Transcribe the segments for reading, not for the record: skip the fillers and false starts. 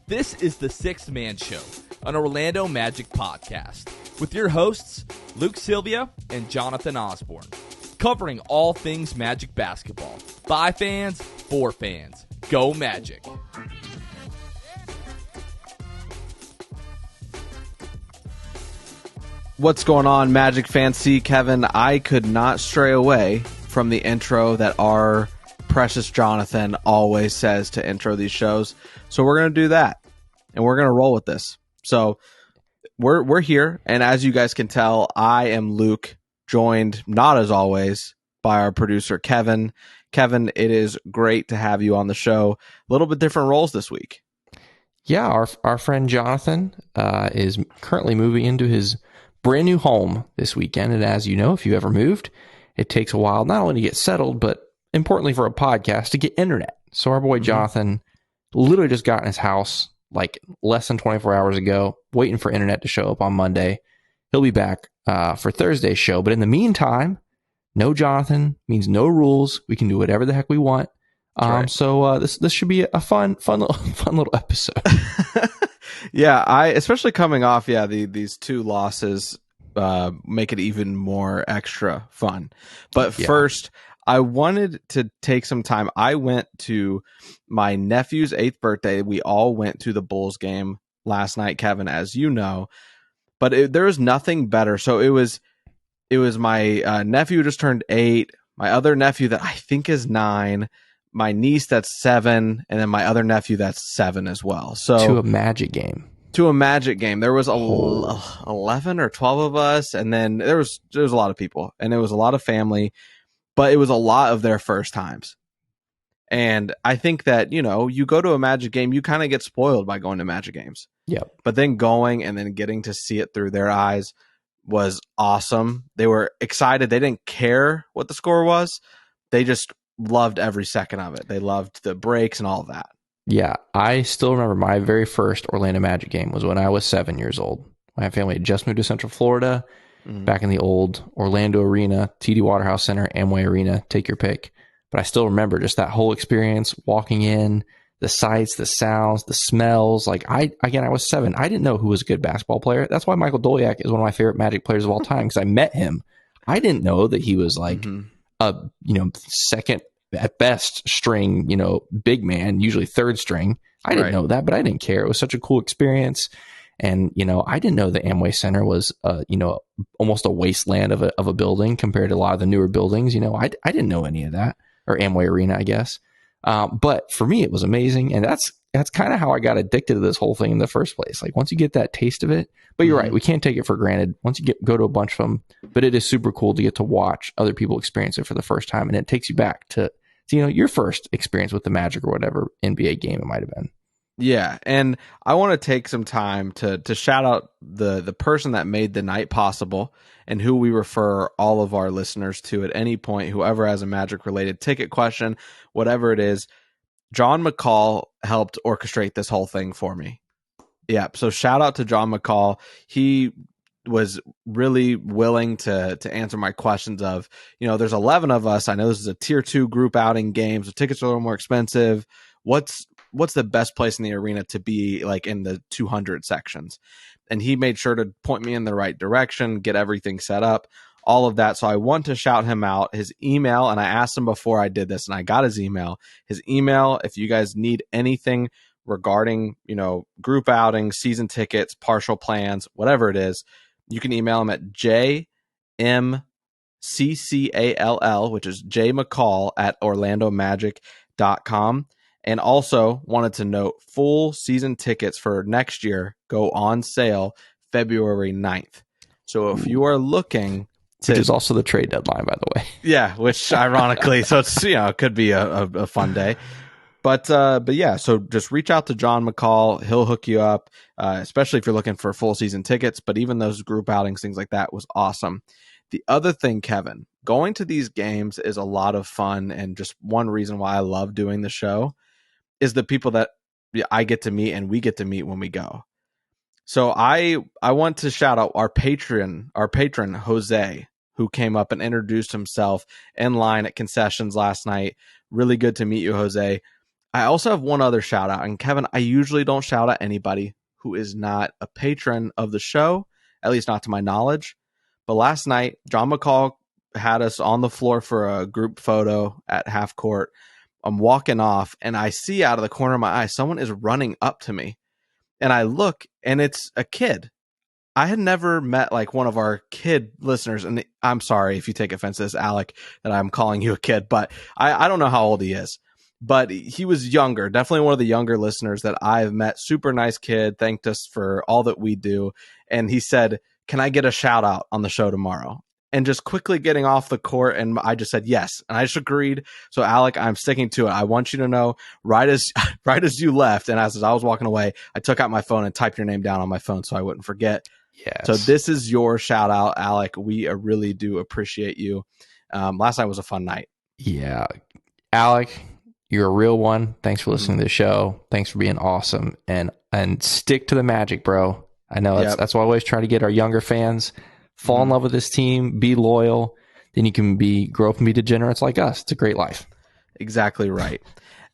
This is the Sixth Man Show, an Orlando Magic podcast, with your hosts, Luke Sylvia and Jonathan Osborne, covering all things Magic basketball. By fans, for fans. Go Magic. What's going on, Magic fans? See, Kevin, I could not stray away from the intro that our precious Jonathan always says to intro these shows. So we're going to do that, and we're going to roll with this. So we're here, and as you guys can tell, I am Luke, joined, not as always, by our producer, Kevin. Kevin, it is great to have you on the show. A little bit different roles this week. Yeah, our friend Jonathan is currently moving into his brand new home this weekend. And as you know, if you ever moved, it takes a while not only to get settled, but importantly for a podcast, to get internet. So our boy Jonathan literally just got in his house like less than 24 hours ago, waiting for internet to show up on Monday. He'll be back for Thursday's show. But in the meantime, no Jonathan means no rules. We can do whatever the heck we want. Right. So this should be a fun little episode. Yeah, especially coming off, these two losses make it even more extra fun. But first, I wanted to take some time. I went to my nephew's 8th birthday. We all went to the Bulls game last night, Kevin, as you know. But there was nothing better. So it was my nephew just turned 8, my other nephew that I think is 9, my niece that's 7, and then my other nephew that's 7 as well. So to a Magic game. There was 11 or 12 of us, and then there was a lot of people, and it was a lot of family, but it was a lot of their first times. And I think that, you go to a Magic game, you kind of get spoiled by going to Magic games. Yep. But then going and then getting to see it through their eyes was awesome. They were excited. They didn't care what the score was. They just loved every second of it. They loved the breaks and all of that. Yeah, I still remember my very first Orlando Magic game was when I was 7 years old. My family had just moved to Central Florida, back in the old Orlando Arena, TD Waterhouse Center, Amway Arena, take your pick. But I still remember just that whole experience, walking in, the sights, the sounds, the smells. Like I was 7. I didn't know who was a good basketball player. That's why Michael Doliak is one of my favorite Magic players of all time, because I met him. I didn't know that he was like a second at best string, big man, usually third string. I didn't know that, but I didn't care. It was such a cool experience. And, I didn't know the Amway Center was, almost a wasteland of a building compared to a lot of the newer buildings. I didn't know any of that, or Amway Arena, I guess. But for me, it was amazing. And that's kind of how I got addicted to this whole thing in the first place. Like once you get that taste of it, but you're right, we can't take it for granted once you go to a bunch of them, but it is super cool to get to watch other people experience it for the first time. And it takes you back to your first experience with the Magic or whatever NBA game it might've been. Yeah. And I want to take some time to shout out the person that made the night possible and who we refer all of our listeners to at any point, whoever has a Magic related ticket question, whatever it is. John McCall helped orchestrate this whole thing for me. Yeah. So shout out to John McCall. He was really willing to answer my questions of, there's 11 of us. I know this is a tier 2 group outing game, so tickets are a little more expensive. What's the best place in the arena to be, like in the 200 sections? And he made sure to point me in the right direction, get everything set up, all of that. So I want to shout him out. His email, and I asked him before I did this, and I got his email. His email, if you guys need anything regarding, group outings, season tickets, partial plans, whatever it is, you can email him at jmccall, which is jmccall at orlandomagic.com. And also wanted to note, full season tickets for next year go on sale February 9th. So if you are looking which is also the trade deadline, by the way. Yeah, which ironically, so it's, it could be a fun day. But yeah, so just reach out to John McCall. He'll hook you up, especially if you're looking for full season tickets. But even those group outings, things like that was awesome. The other thing, Kevin, going to these games is a lot of fun. And just one reason why I love doing the show is the people that I get to meet and we get to meet when we go. So I want to shout out our patron, Jose, who came up and introduced himself in line at concessions last night. Really good to meet you, Jose. I also have one other shout out. And Kevin, I usually don't shout out anybody who is not a patron of the show, at least not to my knowledge. But last night, John McCall had us on the floor for a group photo at half court. I'm walking off and I see out of the corner of my eye, someone is running up to me. And I look and it's a kid. I had never met like one of our kid listeners. And I'm sorry if you take offense to this, Alec, that I'm calling you a kid, but I don't know how old he is. But he was younger, definitely one of the younger listeners that I've met. Super nice kid, thanked us for all that we do. And he said, can I get a shout out on the show tomorrow? And just quickly getting off the court, and I just said yes. And I just agreed. So, Alec, I'm sticking to it. I want you to know, right as you left, and as I was walking away, I took out my phone and typed your name down on my phone so I wouldn't forget. Yes. So this is your shout out, Alec. We really do appreciate you. Last night was a fun night. Yeah. Alec, you're a real one. Thanks for listening to the show. Thanks for being awesome. And stick to the Magic, bro. I know that's why I always try to get our younger fans fall in love with this team, be loyal. Then you can grow up and be degenerates like us. It's a great life. Exactly right.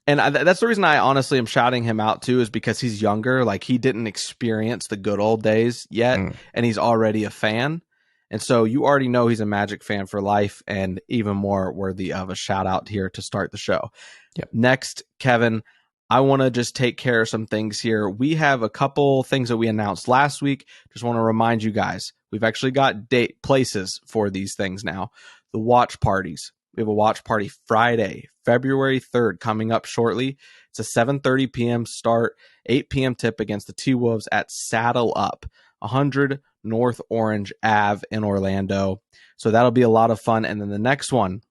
And that's the reason I honestly am shouting him out too, is because he's younger. Like, he didn't experience the good old days yet, and he's already a fan. And so you already know he's a Magic fan for life, and even more worthy of a shout out here to start the show. Yep. Next, Kevin, I want to just take care of some things here. We have a couple things that we announced last week. Just want to remind you guys, we've actually got places for these things now. The watch parties. We have a watch party Friday, February 3rd, coming up shortly. It's a 7:30 p.m. start, 8 p.m. tip against the T-Wolves at Saddle Up, 100 North Orange Ave in Orlando. So that'll be a lot of fun. And then the next one,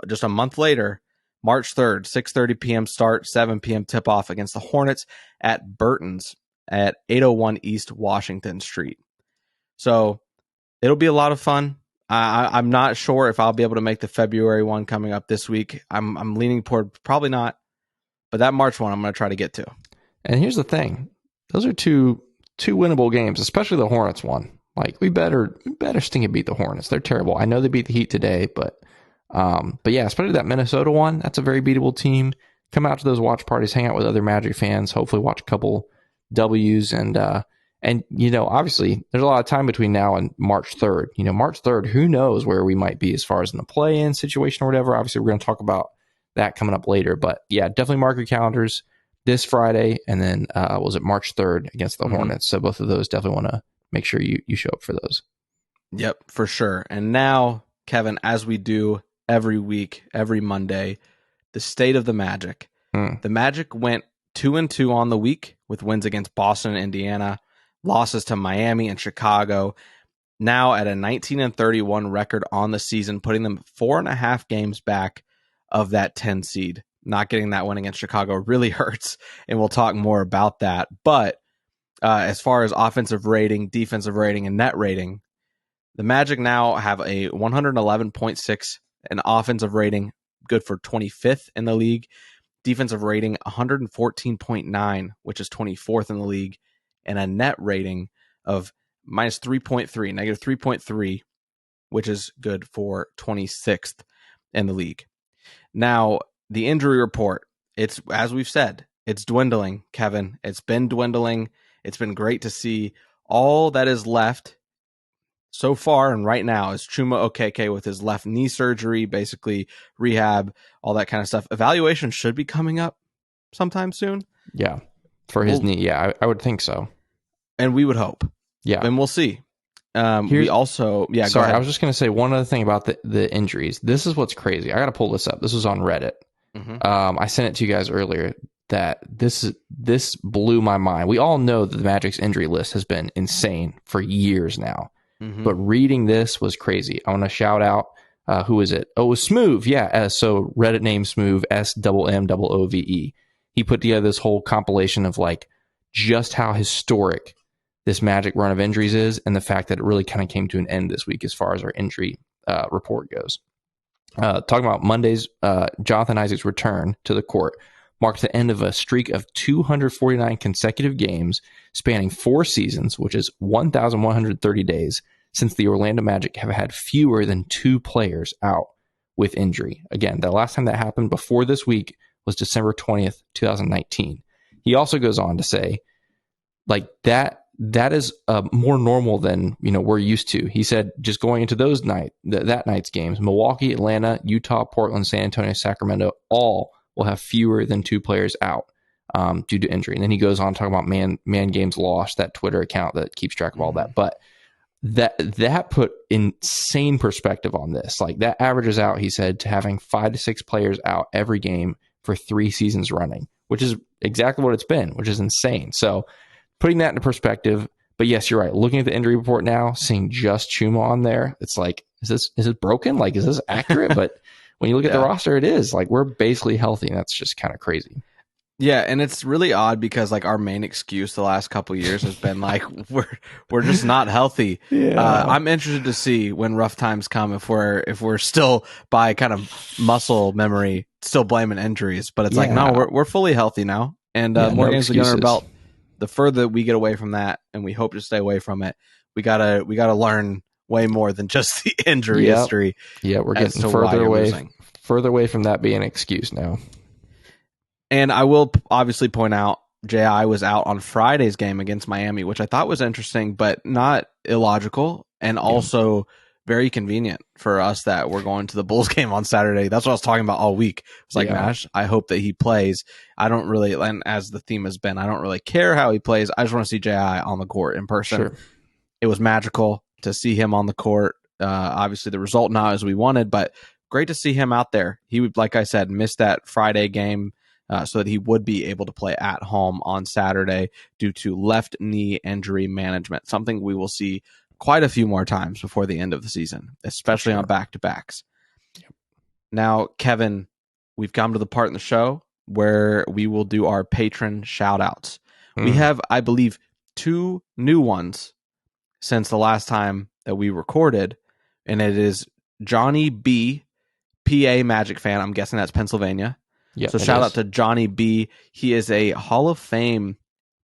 just a month later, March 3rd, 6:30 p.m. start, 7 p.m. tip-off against the Hornets at Burton's at 801 East Washington Street. So it'll be a lot of fun. I'm not sure if I'll be able to make the February one coming up this week. I'm leaning toward probably not, but that March one I'm going to try to get to. And here's the thing. Those are two winnable games, especially the Hornets one. Like, we better sting and beat the Hornets. They're terrible. I know they beat the Heat today, but yeah, especially that Minnesota one, that's a very beatable team. Come out to those watch parties, hang out with other Magic fans, hopefully watch a couple W's, and obviously there's a lot of time between now and March 3rd. March 3rd, who knows where we might be as far as in the play-in situation or whatever. Obviously, we're going to talk about that coming up later, but yeah, definitely mark your calendars this Friday, and then was it March 3rd against the Hornets? So both of those, definitely want to make sure you show up for those. Yep, for sure. And now, Kevin, as we do every week, every Monday, the state of the Magic. The Magic went 2-2 on the week with wins against Boston and Indiana, losses to Miami and Chicago. Now at a 19-31 record on the season, putting them 4.5 games back of that 10 seed. Not getting that win against Chicago really hurts, and we'll talk more about that. But as far as offensive rating, defensive rating, and net rating, the Magic now have a 111.6 an offensive rating, good for 25th in the league. Defensive rating 114.9, which is 24th in the league, and a net rating of minus 3.3, negative 3.3, which is good for 26th in the league. Now, the injury report, it's, as we've said, it's dwindling, Kevin. It's been dwindling. It's been great to see. All that is left so far and right now is Chuma Okeke with his left knee surgery, basically rehab, all that kind of stuff. Evaluation should be coming up sometime soon. Yeah, for his knee. Yeah, I would think so. And we would hope. Yeah. And we'll see. We also... Yeah, sorry, go ahead. I was just going to say one other thing about the injuries. This is what's crazy. I got to pull this up. This was on Reddit. I sent it to you guys earlier. That this blew my mind. We all know that the Magic's injury list has been insane for years now. But reading this was crazy. I want to shout out, who is it? Oh, it was Smoove. Yeah. So Reddit name Smoove, SMMOOVE. He put together this whole compilation of like just how historic this Magic run of injuries is, and the fact that it really kind of came to an end this week as far as our injury report goes. Talking about Monday's Jonathan Isaac's return to the court marked the end of a streak of 249 consecutive games spanning 4 seasons, which is 1,130 days, since the Orlando Magic have had fewer than 2 players out with injury. Again, the last time that happened before this week was December 20th, 2019. He also goes on to say, like, that is more normal than, we're used to. He said, just going into those that night's games, Milwaukee, Atlanta, Utah, Portland, San Antonio, Sacramento, all will have fewer than 2 players out due to injury. And then he goes on talking about man games lost, that Twitter account that keeps track of all that. But that put insane perspective on this. Like, that averages out, he said, to having 5 to 6 players out every game for 3 seasons running, which is exactly what it's been, which is insane. So putting that into perspective, but yes, you're right. Looking at the injury report now, seeing just Chuma on there, it's like, is it broken? Like, is this accurate? But when you look at the roster, it is. Like, we're basically healthy, and that's just kind of crazy. Yeah, and it's really odd because, like, our main excuse the last couple of years has been like we're just not healthy. Yeah. I'm interested to see when rough times come if we're still, by kind of muscle memory, still blaming injuries. But it's like, no, we're fully healthy now, and more games to get on our belt. The further we get away from that, and we hope to stay away from it, we gotta learn way more than just the injury history. Yeah, we're getting further away from that being an excuse now. And I will obviously point out, J.I. was out on Friday's game against Miami, which I thought was interesting, but not illogical, and also very convenient for us that we're going to the Bulls game on Saturday. That's what I was talking about all week. It's like, Nash, I hope that he plays. I don't really, and as the theme has been, I don't really care how he plays. I just want to see J.I. on the court in person. Sure. It was magical to see him on the court. Obviously, the result not as we wanted, but great to see him out there. He would, like I said, miss that Friday game. So that he would be able to play at home on Saturday due to left knee injury management, something we will see quite a few more times before the end of the season, especially on back-to-backs. Yep. Now, Kevin, we've come to the part in the show where we will do our patron shout-outs. We have, I believe, 2 new ones since the last time that we recorded, and it is Johnny B., PA Magic fan. I'm guessing that's Pennsylvania. Yep, so shout out to Johnny B. He is a Hall of Fame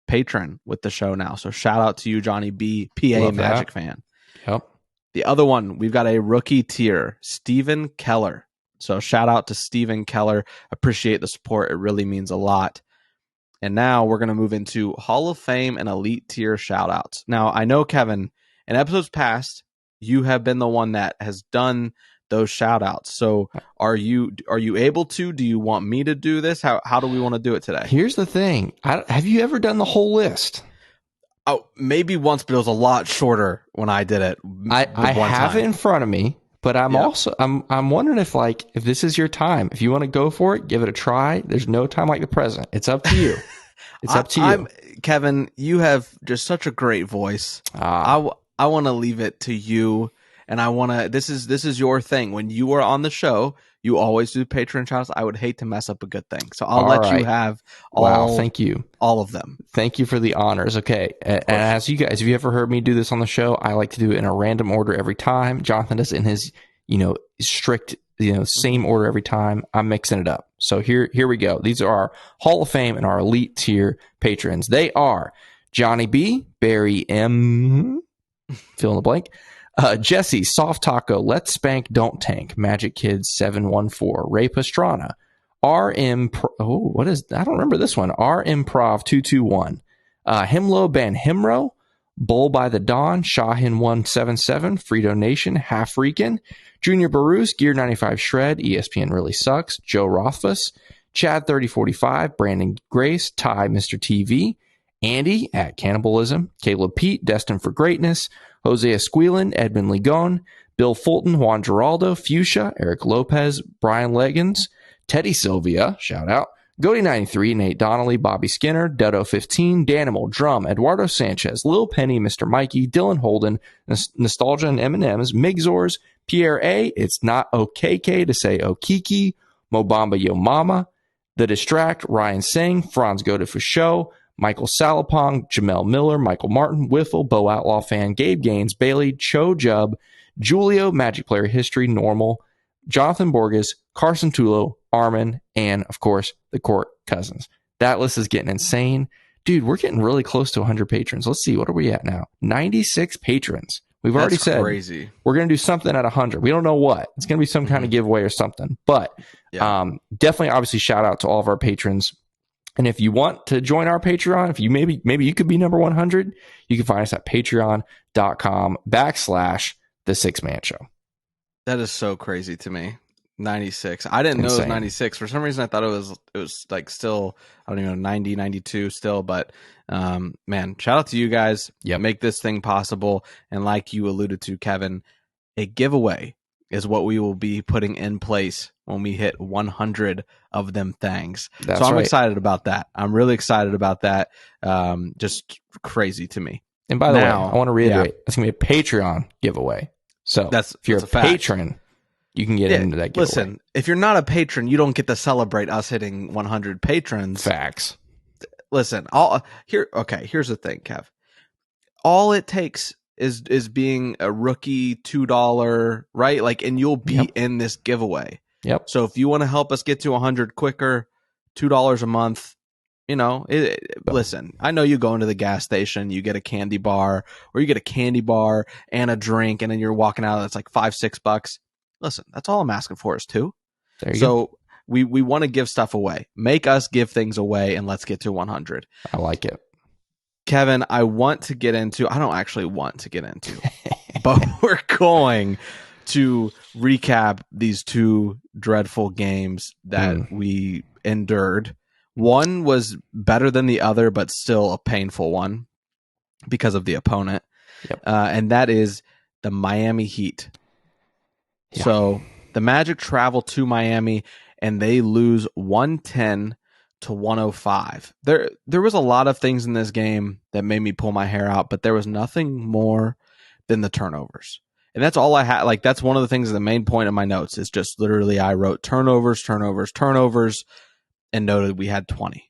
patron with the show now. So shout out to you, Johnny B., PA Magic fan. Yep. The other one, we've got a rookie tier, Stephen Keller. So shout out to Stephen Keller. Appreciate the support. It really means a lot. And now we're going to move into Hall of Fame and Elite tier shout outs. Now, I know, Kevin, in episodes past, you have been the one that has done those shout outs. So are you able to? Do you want me to do this? How do we want to do it today? Here's the thing. Have you ever done the whole list? Oh, maybe once, but it was a lot shorter when I did it. I have it in front of me, but I'm wondering if this is your time. If you want to go for it, give it a try. There's no time like the present. It's up to you. It's up to you. Kevin, you have just such a great voice. I want to leave it to you. And I want to, this is your thing. When you are on the show, you always do patron shoutouts. I would hate to mess up a good thing. So I'll let you have thank you. All of them. Thank you for the honors. Okay. And as you guys, have you ever heard me do this on the show? I like to do it in a random order every time. Jonathan does it in his, strict, same order every time. I'm mixing it up. So here we go. These are our Hall of Fame and our elite tier patrons. They are Johnny B, Barry M, fill in the blank, Jesse, Soft Taco, Let's Spank, Don't Tank, Magic Kids 714, Ray Pastrana, RM, I don't remember this one, R Improv 221, Himlo Ben Himro, Bull by the Dawn, Shahin 177, Frito Nation, Half Freakin', Junior Barus, Gear 95 Shred, ESPN Really Sucks, Joe Rothfuss, Chad 3045, Brandon Grace, Ty Mr. TV, Andy at Cannibalism, Caleb Pete, Destined for Greatness, Jose Esquilin, Edmund Ligon, Bill Fulton, Juan Geraldo, Fuchsia, Eric Lopez, Brian Leggins, Teddy Sylvia, shout out, Goody93, Nate Donnelly, Bobby Skinner, Dedo15, Danimal, Drum, Eduardo Sanchez, Lil Penny, Mr. Mikey, Dylan Holden, Nostalgia and M&M's, Migzors, Pierre A, It's Not OKK to say Okiki, Mobamba Yo Mama, The Distract, Ryan Singh, Franz Goda for Show, Michael Salapong, Jamel Miller, Michael Martin, Wiffle, Bo Outlaw Fan, Gabe Gaines, Bailey, Cho Jub, Julio, Magic Player History, Normal, Jonathan Borges, Carson Tulo, Armin, and, of course, the Court Cousins. That list is getting insane. Dude, we're getting really close to 100 patrons. Let's see, what are we at now? 96 patrons. We've already said crazy. We're going to do something at 100. We don't know what. It's going to be some kind of giveaway or something. But definitely, obviously, shout out to all of our patrons. And if you want to join our Patreon, if you maybe you could be number 100, you can find us at patreon.com/The Six Man Show. That is so crazy to me. 96. I didn't know it was 96. For some reason, I thought it was like still, I don't even know, 90, 92 still. But man, shout out to you guys. Yep. Make this thing possible. And like you alluded to, Kevin, a giveaway is what we will be putting in place when we hit 100 of them things. That's so I'm right. excited about that. I'm really excited about that. Just crazy to me. And by the way, I want to reiterate, it's going to be a Patreon giveaway. So if you're a patron, you can get into that giveaway. Listen, if you're not a patron, you don't get to celebrate us hitting 100 patrons. Facts. Listen, here's the thing, Kev. All it takes is being a rookie $2, right? Like, and you'll be in this giveaway. Yep. So if you want to help us get to 100 quicker, $2 a month, listen, I know you go into the gas station, you get a candy bar, or you get a candy bar and a drink, and then you're walking out, that's like $5-6. Listen, that's all I'm asking for is $2. There you go. We want to give stuff away. Make us give things away, and let's get to 100. I like it. Kevin, I don't actually want to get into, but we're going to recap these two dreadful games that we endured. One was better than the other, but still a painful one because of the opponent. Yep. And that is the Miami Heat. Yeah. So the Magic travel to Miami and they lose 110-105. There was a lot of things in this game that made me pull my hair out, but there was nothing more than the turnovers. And that's all I had. Like, that's one of the things, the main point of my notes is just literally I wrote turnovers, and noted we had 20.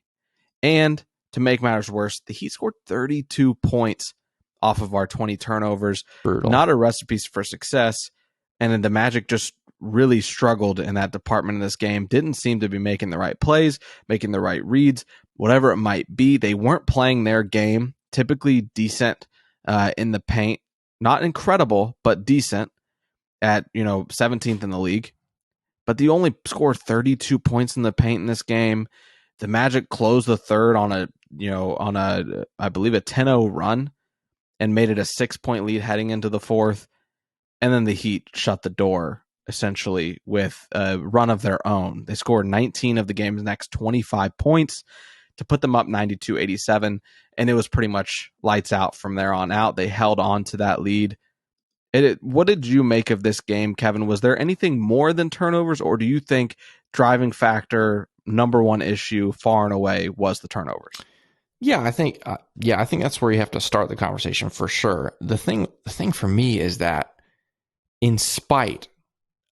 And to make matters worse, the Heat scored 32 points off of our 20 turnovers. Brutal. Not a recipe for success. And then the Magic just really struggled in that department in this game. Didn't seem to be making the right plays, making the right reads, whatever it might be. They weren't playing their game. Typically decent in the paint. Not incredible, but decent at 17th in the league. But they only scored 32 points in the paint in this game. The Magic closed the third on a I believe a 10-0 run and made it a 6-point lead heading into the fourth. And then the Heat shut the door essentially with a run of their own. They scored 19 of the game's next 25 points to put them up 92-87. And it was pretty much lights out from there on out. They held on to that lead. What did you make of this game, Kevin? Was there anything more than turnovers, or do you think driving factor, number one issue, far and away, was the turnovers? Yeah, I think that's where you have to start the conversation for sure. The thing for me is that in spite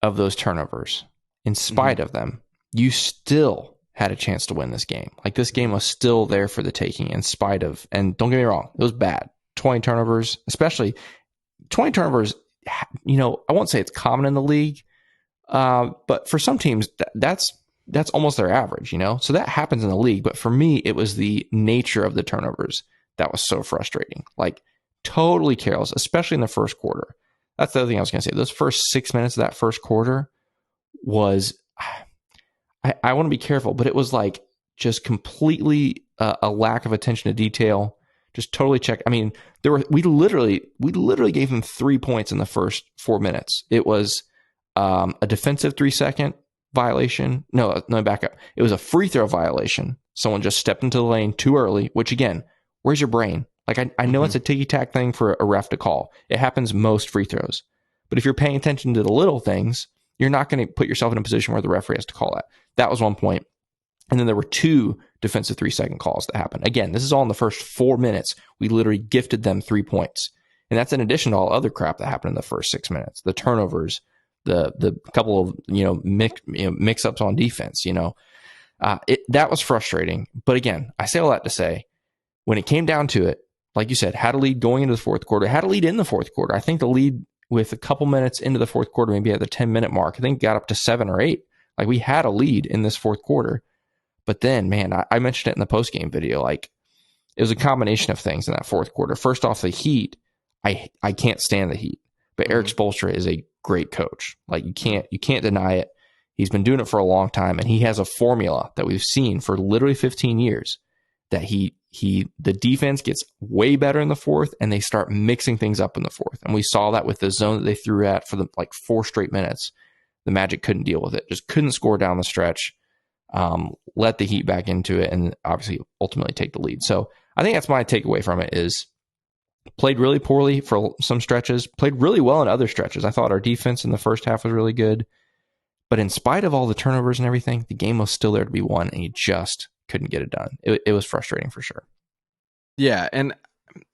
of those turnovers, in spite of them, you still had a chance to win this game. Like, this game was still there for the taking in spite of, and don't get me wrong, it was bad. 20 turnovers, especially 20 turnovers, I won't say it's common in the league, but for some teams, that's almost their average, So that happens in the league. But for me, it was the nature of the turnovers that was so frustrating. Like, totally careless, especially in the first quarter. That's the other thing I was going to say. Those first 6 minutes of that first quarter was, I want to be careful, but it was like just completely a lack of attention to detail. Just totally check. I mean, we literally gave them 3 points in the first 4 minutes. It was a defensive 3-second violation. No, back up. It was a free throw violation. Someone just stepped into the lane too early, which again, where's your brain? Like, I know it's a ticky-tack thing for a ref to call. It happens most free throws. But if you're paying attention to the little things, you're not going to put yourself in a position where the referee has to call that. That was 1 point. And then there were 2 defensive 3-second calls that happened. Again, this is all in the first 4 minutes. We literally gifted them 3 points. And that's in addition to all other crap that happened in the first 6 minutes. The turnovers, the couple of, mix-ups on defense, that was frustrating. But again, I say all that to say, when it came down to it, like you said, had a lead going into the fourth quarter, had a lead in the fourth quarter. I think the lead with a couple minutes into the fourth quarter, maybe at the 10-minute mark, I think got up to 7 or 8. Like, we had a lead in this fourth quarter. But then, man, I mentioned it in the post-game video. Like, it was a combination of things in that fourth quarter. First off, the Heat, I can't stand the Heat, but Eric Spoelstra is a great coach. Like you can't deny it. He's been doing it for a long time, and he has a formula that we've seen for literally 15 years that the defense gets way better in the fourth, and they start mixing things up in the fourth. And we saw that with the zone that they threw at for the 4 straight minutes. The Magic couldn't deal with it, just couldn't score down the stretch. Let the Heat back into it, and obviously ultimately take the lead. So I think that's my takeaway from it is played really poorly for some stretches, played really well in other stretches. I thought our defense in the first half was really good. But in spite of all the turnovers and everything, the game was still there to be won, and he just couldn't get it done. It was frustrating for sure. Yeah, and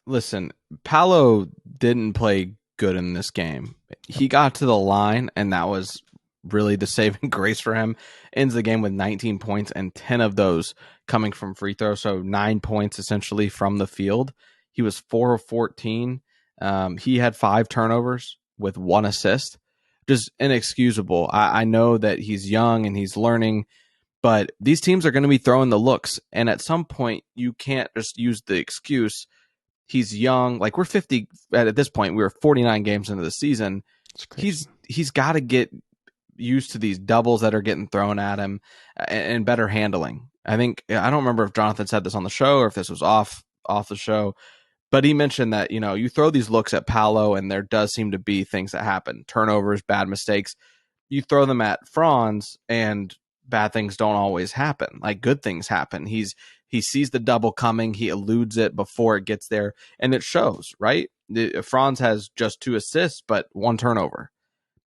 listen, Paolo didn't play good in this game. He got to the line, and that was really the saving grace for him. Ends the game with 19 points, and 10 of those coming from free throws, so 9 points essentially from the field. He was 4 of 14. He had 5 turnovers with 1 assist. Just inexcusable. I know that he's young and he's learning, but these teams are going to be throwing the looks. And at some point, you can't just use the excuse, he's young. Like we're 50 at this point, we were 49 games into the season. He's got to get used to these doubles that are getting thrown at him and better handling. I don't remember if Jonathan said this on the show or if this was off the show, but he mentioned that, you throw these looks at Paolo and there does seem to be things that happen, turnovers, bad mistakes. You throw them at Franz and bad things don't always happen. Like good things happen. He sees the double coming. He eludes it before it gets there, and it shows, right? Franz has just 2 assists, but 1 turnover.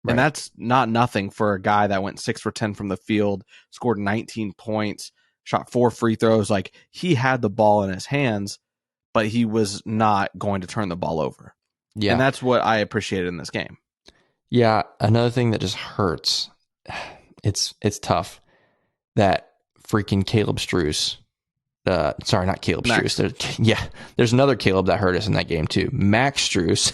Right. And that's not nothing for a guy that went 6 for 10 from the field, scored 19 points, shot 4 free throws. Like he had the ball in his hands, but he was not going to turn the ball over. Yeah. And that's what I appreciated in this game. Yeah. Another thing that just hurts, it's tough, that freaking Caleb Struess, sorry, not Caleb Struess. There's another Caleb that hurt us in that game too. Max Struess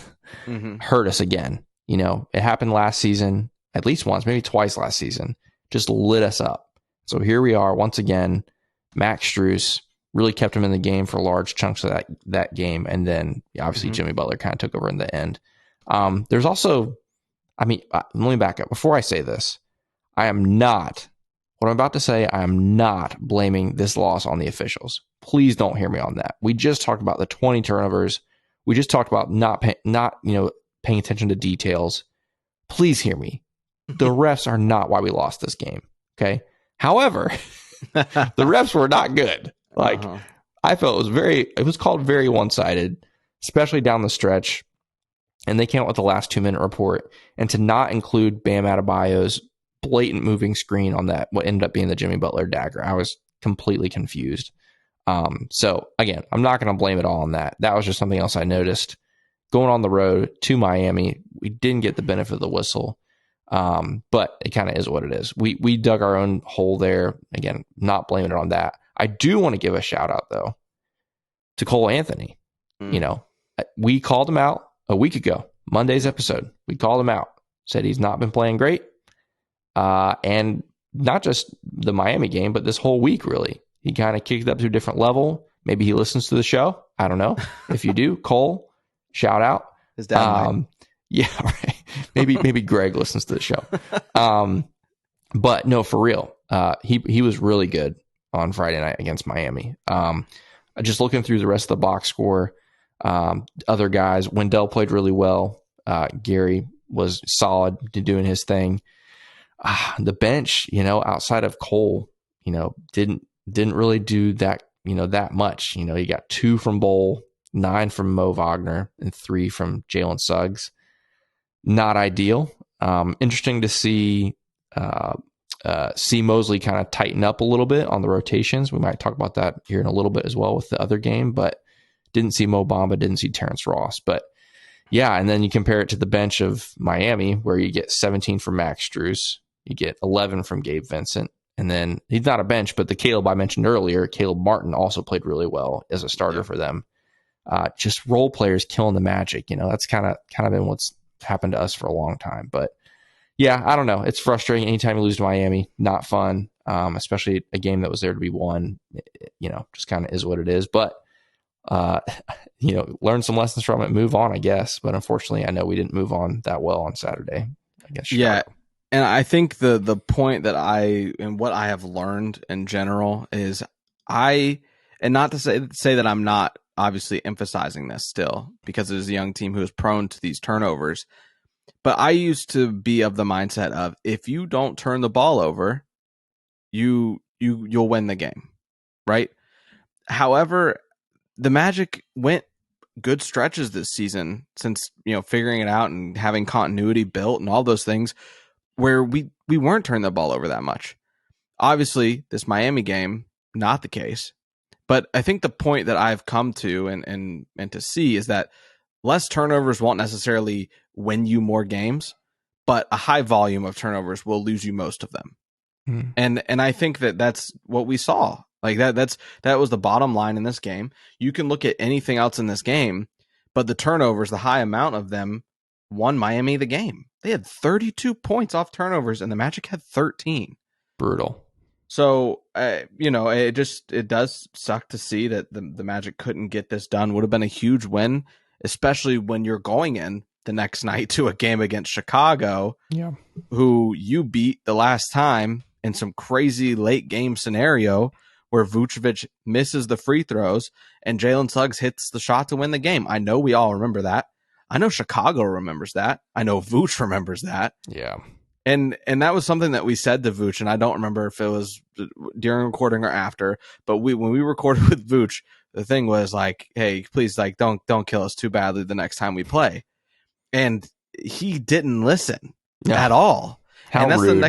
hurt us again. It happened last season, at least once, maybe twice last season, just lit us up. So here we are once again. Max Struess really kept him in the game for large chunks of that game. And then obviously Jimmy Butler kind of took over in the end. There's also, let me back up. Before I say this, what I'm about to say, I am not blaming this loss on the officials. Please don't hear me on that. We just talked about the 20 turnovers. We just talked about not paying attention to details. Please hear me. The refs are not why we lost this game. Okay. However, the refs were not good. I felt it was called very one-sided, especially down the stretch. And they came out with the last 2-minute report, and to not include Bam Adebayo's blatant moving screen on that, what ended up being the Jimmy Butler dagger, I was completely confused. So again, I'm not going to blame it all on that. That was just something else I noticed. Going on the road to Miami, we didn't get the benefit of the whistle, but it kind of is what it is. We dug our own hole there. Again, not blaming it on that. I do want to give a shout out though to Cole Anthony. We called him out a week ago, Monday's episode. We called him out, said he's not been playing great, and not just the Miami game, but this whole week really. He kind of kicked it up to a different level. Maybe he listens to the show. I don't know. If you do, Cole, shout out. His dad. Yeah, right. Maybe Greg listens to the show. But no, for real. He was really good on Friday night against Miami. Just looking through the rest of the box score, other guys, Wendell played really well. Gary was solid doing his thing. The bench, outside of Cole, didn't really do that, that much. You got 2 from Bowl, 9 from Mo Wagner, and 3 from Jalen Suggs. Not ideal. Interesting to see Mosley kind of tighten up a little bit on the rotations. We might talk about that here in a little bit as well with the other game, but didn't see Mo Bamba, didn't see Terrence Ross. But yeah, and then you compare it to the bench of Miami, where you get 17 from Max Strus, you get 11 from Gabe Vincent, and then he's not a bench, but the Caleb I mentioned earlier, Caleb Martin, also played really well as a starter for them. Just role players killing the Magic. That's kind of been what's happened to us for a long time. But yeah, I don't know. It's frustrating. Anytime you lose to Miami, not fun, especially a game that was there to be won. Just kind of is what it is. But learn some lessons from it, move on, I guess. But unfortunately, I know we didn't move on that well on Saturday against Chicago. Yeah. And I think the point that and what I have learned in general is and not to say that I'm not obviously emphasizing this still, because it is a young team who is prone to these turnovers. But I used to be of the mindset of, if you don't turn the ball over, you'll win the game, right? However, the Magic went good stretches this season since figuring it out and having continuity built and all those things, where we weren't turning the ball over that much. Obviously, this Miami game, not the case. But I think the point that I've come to and to see is that less turnovers won't necessarily win you more games, but a high volume of turnovers will lose you most of them. And I think that's what we saw. Like that was the bottom line in this game. You can look at anything else in this game, but the turnovers, the high amount of them, won Miami the game. They had 32 points off turnovers, and the Magic had 13. Brutal. So, it does suck to see that the Magic couldn't get this done. Would have been a huge win, especially when you're going in the next night to a game against Chicago, who you beat the last time in some crazy late game scenario where Vucevic misses the free throws and Jalen Suggs hits the shot to win the game. I know we all remember that. I know Chicago remembers that. I know Vooch remembers that. Yeah. And that was something that we said to Vooch, and I don't remember if it was during recording or after, but when we recorded with Vooch, the thing was like, hey, please, like, don't kill us too badly the next time we play. And he didn't listen at all. How and that's rude.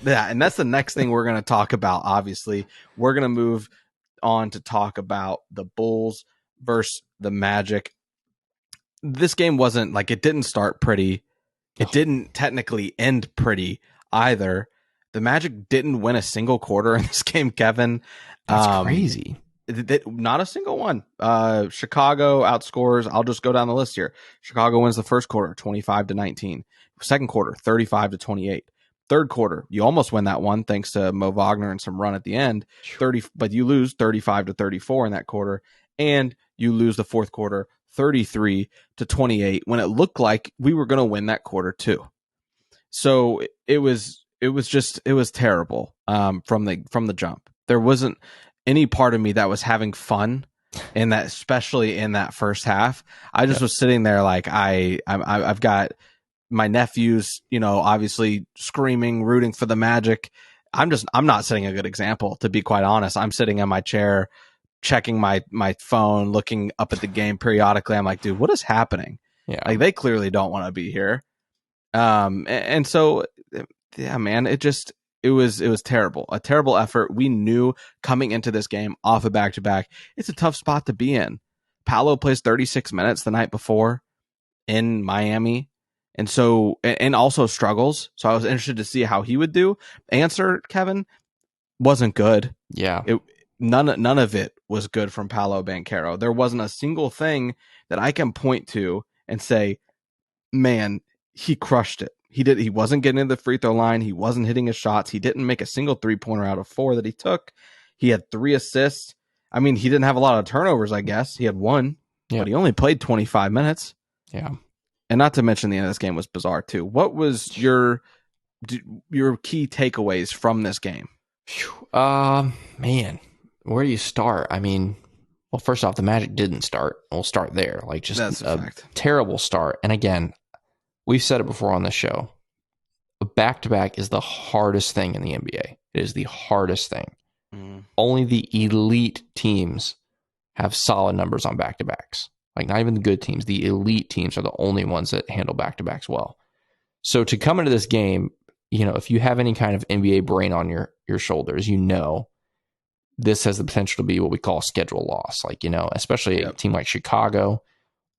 And that's the next thing we're going to talk about. Obviously, we're going to move on to talk about the Bulls versus the Magic. This game wasn't like, it didn't start pretty. It didn't technically end pretty either. The Magic didn't win a single quarter in this game, Kevin. That's crazy. Not a single one. Chicago outscores. I'll just go down the list here. Chicago wins the first quarter, 25-19. Second quarter, 35-28. Third quarter, you almost win that one thanks to Mo Wagner and some run at the end. But you lose 35-34 in that quarter, and you lose the fourth quarter 33-28 when it looked like we were going to win that quarter too. So it was terrible from the jump. There wasn't any part of me that was having fun in that, especially in that first half. I just was sitting there like I've got my nephews, obviously screaming, rooting for the Magic. I'm not setting a good example, to be quite honest. I'm sitting in my chair, checking my phone, looking up at the game periodically. I'm like, dude, what is happening? Yeah. Like, they clearly don't want to be here. And so, yeah, man, it was terrible. A terrible effort. We knew coming into this game off a back-to-back, it's a tough spot to be in. Paolo plays 36 minutes the night before in Miami. And so, and also struggles. So I was interested to see how he would do. Answer, Kevin, wasn't good. Yeah. None of it was good from Paolo Banchero. There wasn't a single thing that I can point to and say, man, he crushed it. He wasn't getting to the free throw line. He wasn't hitting his shots. He didn't make a single 3-pointer out of 4 that he took. He had 3 assists. I mean, he didn't have a lot of turnovers, I guess. He had 1, but he only played 25 minutes. Yeah. And not to mention the end of this game was bizarre too. What was your key takeaways from this game? Man, where do you start? I mean, well, first off, the Magic didn't start. We'll start there. Like, just That's a fact. Terrible start. And again, we've said it before on the show. A back-to-back is the hardest thing in the NBA. It is the hardest thing. Only the elite teams have solid numbers on back-to-backs. Like, not even the good teams. The elite teams are the only ones that handle back-to-backs well. So to come into this game, if you have any kind of NBA brain on your shoulders, this has the potential to be what we call a schedule loss. Like, especially a team like Chicago,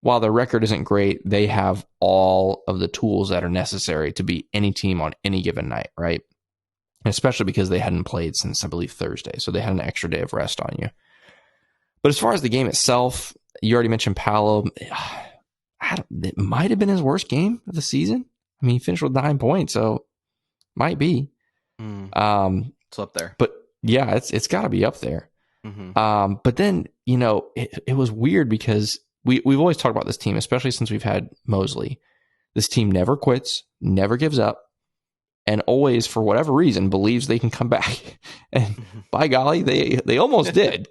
while their record isn't great, they have all of the tools that are necessary to beat any team on any given night, right? Especially because they hadn't played since, I believe, Thursday. So they had an extra day of rest on you. But as far as the game itself, you already mentioned Paolo. It might have been his worst game of the season. I mean, he finished with 9 points, so might be. It's up there. But yeah, it's got to be up there. Mm-hmm. But then, it was weird because we've always talked about this team, especially since we've had Mosley. This team never quits, never gives up, and always, for whatever reason, believes they can come back. And by golly, they almost did.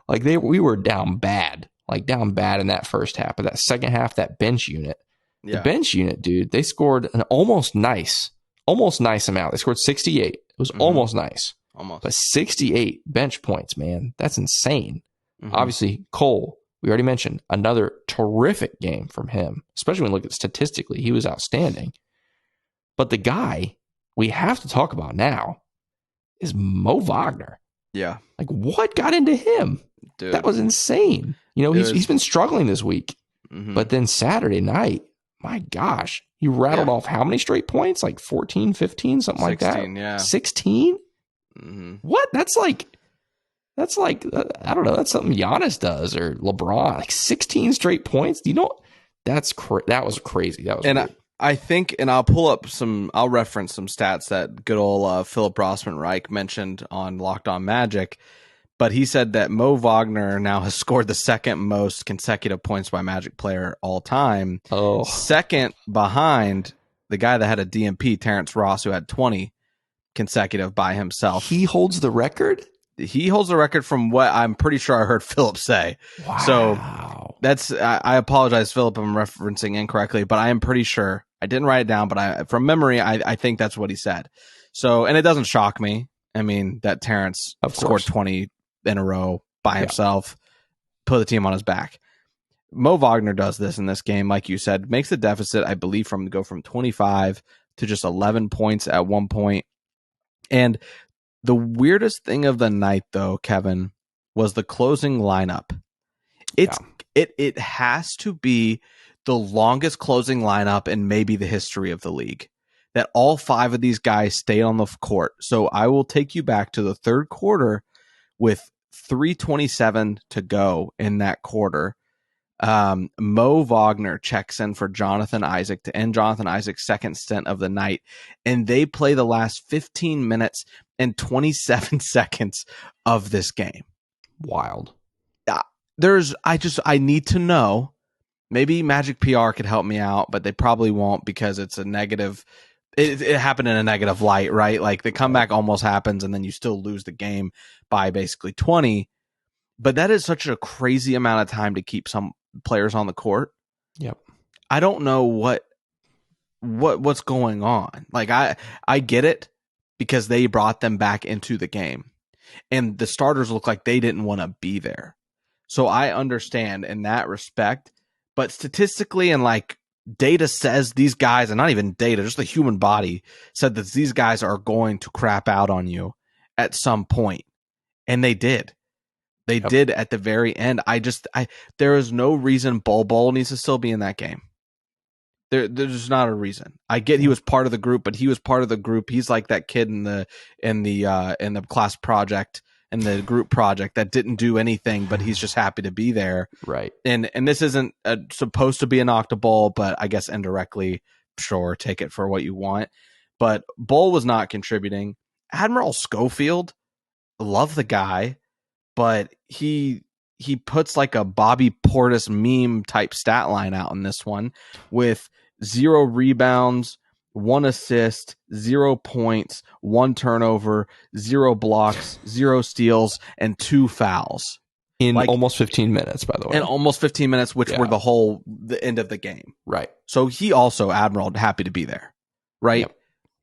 Like we were down bad in that first half. But that second half, that bench unit, the bench unit, dude, they scored an almost nice amount. They scored 68. It was almost nice. Almost. But 68 bench points, man, that's insane. Mm-hmm. Obviously, Cole, we already mentioned, another terrific game from him, especially when you look at statistically, he was outstanding. But the guy we have to talk about now is Mo Wagner. Yeah. Like, what got into him? Dude. That was insane. He's been struggling this week. Mm-hmm. But then Saturday night, my gosh, he rattled off how many straight points? Like 14, 15, something like that? 16, yeah. 16? Mm-hmm. What? That's like, I don't know. That's something Giannis does or LeBron. Like 16 straight points. That was crazy. That was weird. I think, and I'll reference some stats that good old Philip Rossman-Reich mentioned on Locked On Magic, but he said that Mo Wagner now has scored the second most consecutive points by Magic player all time. Oh. Second behind the guy that had a DMP, Terrence Ross, who had 20 consecutive by himself. He holds the record? He holds the record from what I'm pretty sure I heard Philip say. Wow. So that's, I apologize, Philip, I'm referencing incorrectly, but I am pretty sure. I didn't write it down, but from memory, I think that's what he said. So, and it doesn't shock me. I mean, that Terrence scored 20 in a row by himself, put the team on his back. Mo Wagner does this in this game, like you said, makes the deficit, I believe, go from 25 to just 11 points at one point. And the weirdest thing of the night, though, Kevin, was the closing lineup. It has to be the longest closing lineup in maybe the history of the league. That all five of these guys stayed on the court. So I will take you back to the third quarter with 3:27 to go in that quarter. Mo Wagner checks in for Jonathan Isaac to end Jonathan Isaac's second stint of the night, and they play the last 15 minutes and 27 seconds of this game. Wild. I need to know. Maybe Magic PR could help me out, but they probably won't because it's a negative. It happened in a negative light, right? Like the comeback almost happens, and then you still lose the game by basically 20. But that is such a crazy amount of time to keep some players on the court. Yep. I don't know what's going on. Like I get it because they brought them back into the game, and the starters look like they didn't want to be there. So I understand in that respect, but statistically and like data says these guys, and not even data, just the human body said that these guys are going to crap out on you at some point, and they did. They did at the very end. There is no reason Bol needs to still be in that game. There's not a reason. I get he was part of the group, but he was part of the group. He's like that kid in the class project and the group project that didn't do anything, but he's just happy to be there. Right. And this isn't supposed to be an octoball, but I guess indirectly, sure, take it for what you want. But Bol was not contributing. Admiral Schofield, love the guy, but he puts like a Bobby Portis meme type stat line out in this one with 0 rebounds, 1 assist, 0 points, 1 turnover, 0 blocks, 0 steals, and 2 fouls. In almost 15 minutes, by the way. In almost 15 minutes, which were the end of the game. Right. So he also, Admiral, happy to be there. Right? Yep.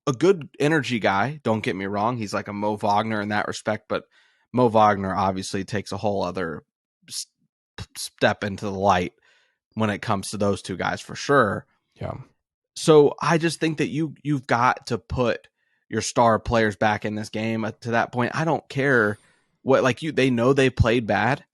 A good energy guy, don't get me wrong. He's like a Mo Wagner in that respect, but Mo Wagner obviously takes a whole other step into the light when it comes to those two guys for sure. Yeah. So I just think that you've got to put your star players back in this game to that point. I don't care what they know they played bad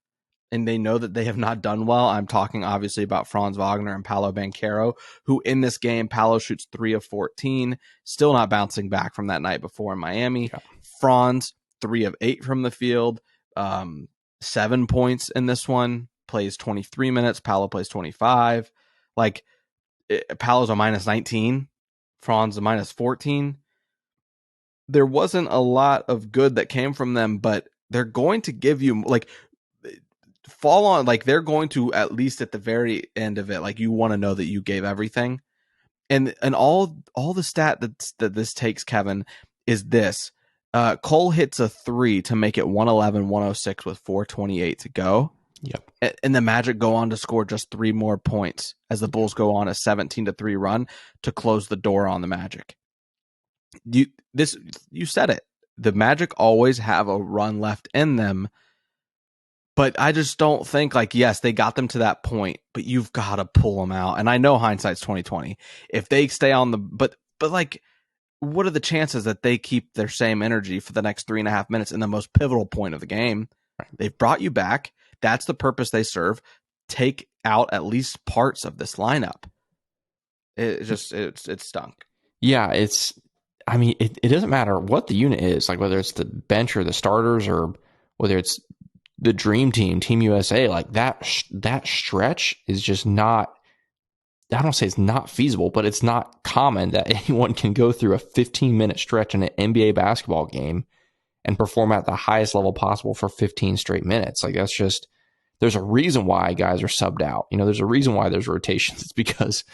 and they know that they have not done well. I'm talking obviously about Franz Wagner and Paolo Banchero, who in this game, Paolo shoots 3 of 14, still not bouncing back from that night before in Miami. Yeah. Franz 3 of 8 from the field, 7 points in this one, plays 23 minutes. Paolo plays 25. Paolo's a minus 19. Franz a minus 14. There wasn't a lot of good that came from them, but they're going to give you fall on, like they're going to, at least at the very end of it, like you want to know that you gave everything. And all the stat that this takes, Kevin, is this. Cole hits a 3 to make it 111-106 with 4:28 to go. Yep. And the Magic go on to score just 3 more points as the Bulls go on a 17-3 run to close the door on the Magic. You said it. The Magic always have a run left in them. But I just don't think, like, yes, they got them to that point, but you've got to pull them out. And I know hindsight's 2020. If they stay on the, but like, what are the chances that they keep their same energy for the next 3.5 minutes in the most pivotal point of the game? They've brought you back. That's the purpose they serve. Take out at least parts of this lineup. It stunk. Yeah, it doesn't matter what the unit is, like whether it's the bench or the starters or whether it's the dream team, Team USA, like that stretch is just not, I don't say it's not feasible, but it's not common that anyone can go through a 15-minute stretch in an NBA basketball game and perform at the highest level possible for 15 straight minutes. Like that's just, there's a reason why guys are subbed out. There's a reason why there's rotations. It's because,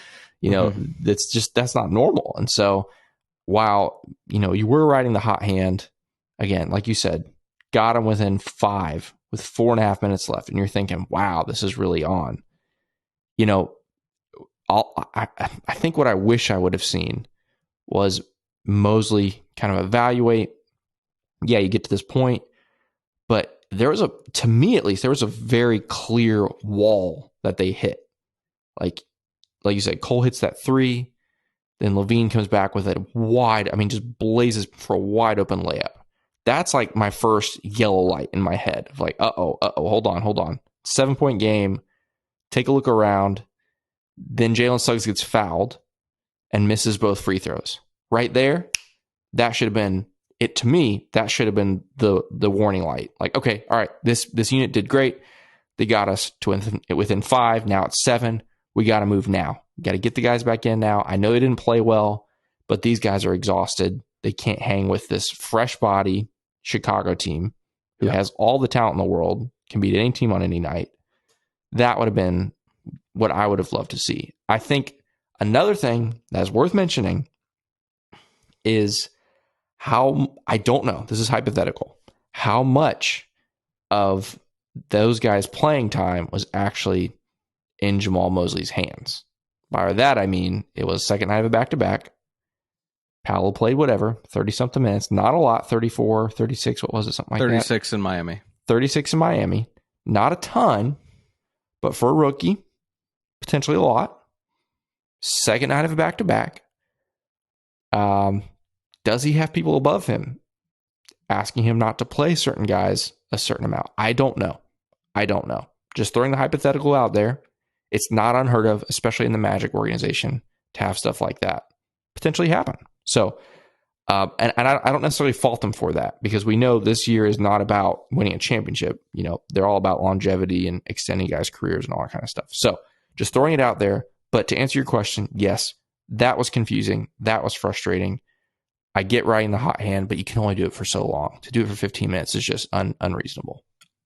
that's not normal. And so while, you were riding the hot hand, again, like you said, got them within 5 with 4.5 minutes left, and you're thinking, wow, this is really on. I think what I wish I would have seen was Mosley kind of evaluate. Yeah, you get to this point, but to me at least, there was a very clear wall that they hit. Like you said, Cole hits that 3, then Levine comes back with just blazes for a wide open layup. That's like my first yellow light in my head of like, hold on. 7-point game. Take a look around. Then Jalen Suggs gets fouled and misses both free throws. Right there, that should have been it to me. That should have been the warning light. Like, okay, all right, this unit did great. They got us to within 5. Now it's 7. We got to move now. Got to get the guys back in now. I know they didn't play well, but these guys are exhausted. They can't hang with this fresh body Chicago team who has all the talent in the world, can beat any team on any night. That would have been what I would have loved to see. I think another thing that's worth mentioning is how, I don't know, this is hypothetical, how much of those guys' playing time was actually in Jamal Mosley's hands. By that, I mean, it was second night of a back-to-back. Paolo played whatever, 30-something minutes. Not a lot, 34, 36, what was it, something like 36 that? 36 in Miami. 36 in Miami. Not a ton, but for a rookie, potentially a lot. Second night of a back-to-back. Does he have people above him asking him not to play certain guys a certain amount? I don't know. Just throwing the hypothetical out there. It's not unheard of, especially in the Magic organization, to have stuff like that potentially happen. So, and I don't necessarily fault them for that, because we know this year is not about winning a championship. They're all about longevity and extending guys' careers and all that kind of stuff. So just throwing it out there. But to answer your question, yes, that was confusing. That was frustrating. I get riding the hot hand, but you can only do it for so long. To do it for 15 minutes is just unreasonable.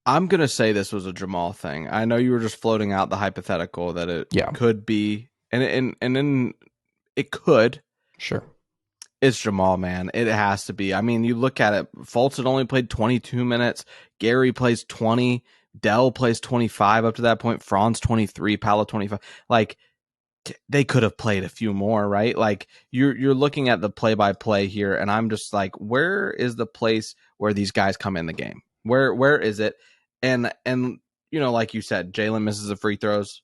I'm going to say this was a Jamal thing. I know you were just floating out the hypothetical that it could be, and then it could. Sure. It's Jamal, man. It has to be. I mean, you look at it. Fultz had only played 22 minutes. Gary plays 20. Dell plays 25 up to that point. Franz 23. Paolo 25. Like, they could have played a few more, right? Like, you're looking at the play-by-play here, and I'm just like, where is the place where these guys come in the game? Where is it? And like you said, Jalen misses the free throws.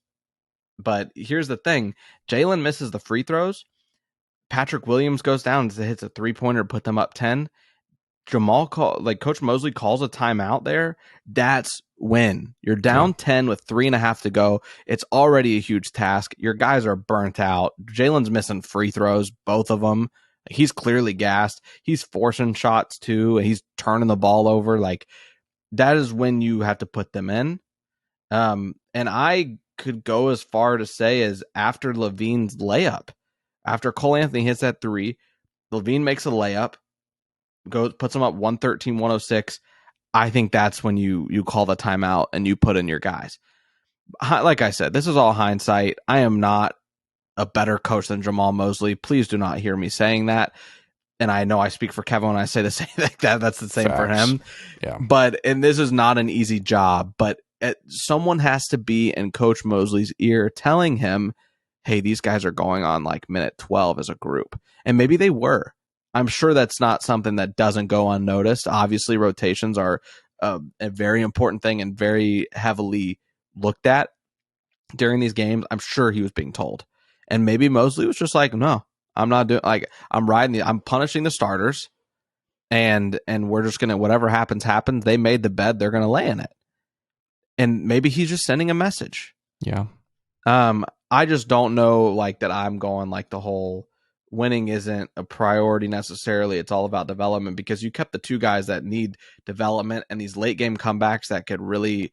But here's the thing. Jalen misses the free throws. Patrick Williams goes down, hits a 3-pointer, put them up 10. Coach Mosley calls a timeout there. That's when you're down 10 with 3.5 to go. It's already a huge task. Your guys are burnt out. Jalen's missing free throws, both of them. He's clearly gassed. He's forcing shots too. And he's turning the ball over. Like, that is when you have to put them in. And I could go as far to say as after Levine's layup. After Cole Anthony hits that 3, Levine makes a layup, puts him up 113-106. I think that's when you call the timeout and you put in your guys. Like I said, this is all hindsight. I am not a better coach than Jamal Mosley. Please do not hear me saying that. And I know I speak for Kevin when I say the same like that. That's the same for him. Yeah. And this is not an easy job, but someone has to be in Coach Mosley's ear telling him, hey, these guys are going on like minute 12 as a group. And maybe they were. I'm sure that's not something that doesn't go unnoticed. Obviously, rotations are a very important thing and very heavily looked at during these games. I'm sure he was being told. And maybe Mosley was just like, no, I'm not doing, like, I'm punishing the starters, and we're just going to, whatever happens. They made the bed, they're going to lay in it. And maybe he's just sending a message. Yeah. I just don't know, like, that I'm going like the whole winning isn't a priority necessarily. It's all about development, because you kept the two guys that need development and these late game comebacks that could really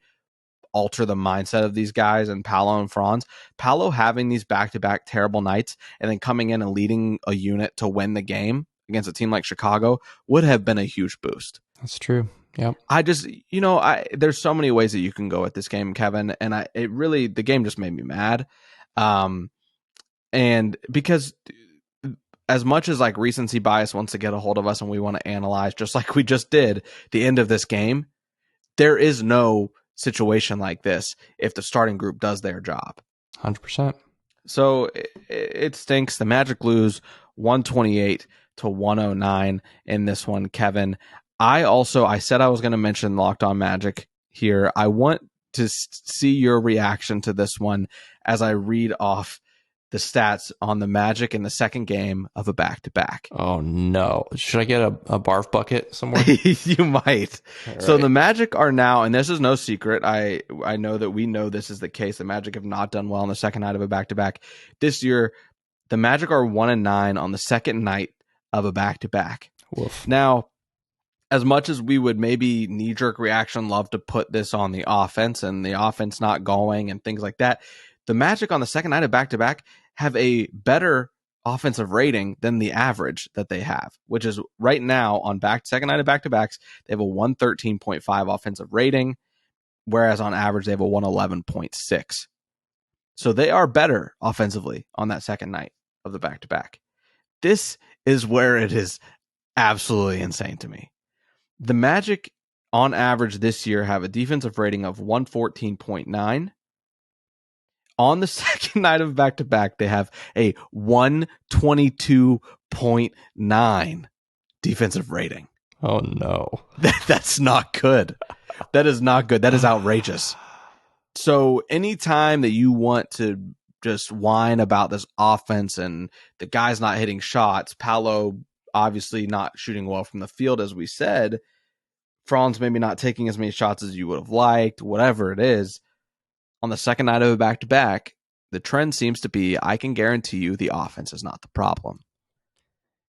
alter the mindset of these guys, and Paolo and Franz. Paolo having these back-to-back terrible nights and then coming in and leading a unit to win the game against a team like Chicago would have been a huge boost. That's true. Yep. I just, there's so many ways that you can go with this game, Kevin, and the game just made me mad. And because as much as like recency bias wants to get a hold of us and we want to analyze, just like we just did the end of this game, there is no situation like this if the starting group does their job. 100%. So it stinks. The Magic lose 128-109 in this one, Kevin. I said I was going to mention Locked On Magic here. I want to see your reaction to this one as I read off the stats on the Magic in the second game of a back-to-back. Oh, no. Should I get a barf bucket somewhere? You might. Right. So the Magic are now, and this is no secret, I know that we know this is the case. The Magic have not done well on the second night of a back-to-back. This year, the Magic are 1-9 on the second night of a back-to-back. Woof. Now, as much as we would maybe knee-jerk reaction love to put this on the offense and the offense not going and things like that, the Magic on the second night of back-to-back have a better offensive rating than the average that they have, which is right now on second night of back-to-backs, they have a 113.5 offensive rating, whereas on average they have a 111.6. So they are better offensively on that second night of the back-to-back. This is where it is absolutely insane to me. The Magic on average this year have a defensive rating of 114.9. On the second night of back-to-back, they have a 122.9 defensive rating. Oh, no. That's not good. That is not good. That is outrageous. So anytime that you want to just whine about this offense and the guy's not hitting shots, Paolo obviously not shooting well from the field, as we said, Franz maybe not taking as many shots as you would have liked, whatever it is, on the second night of a back-to-back, the trend seems to be, I can guarantee you the offense is not the problem.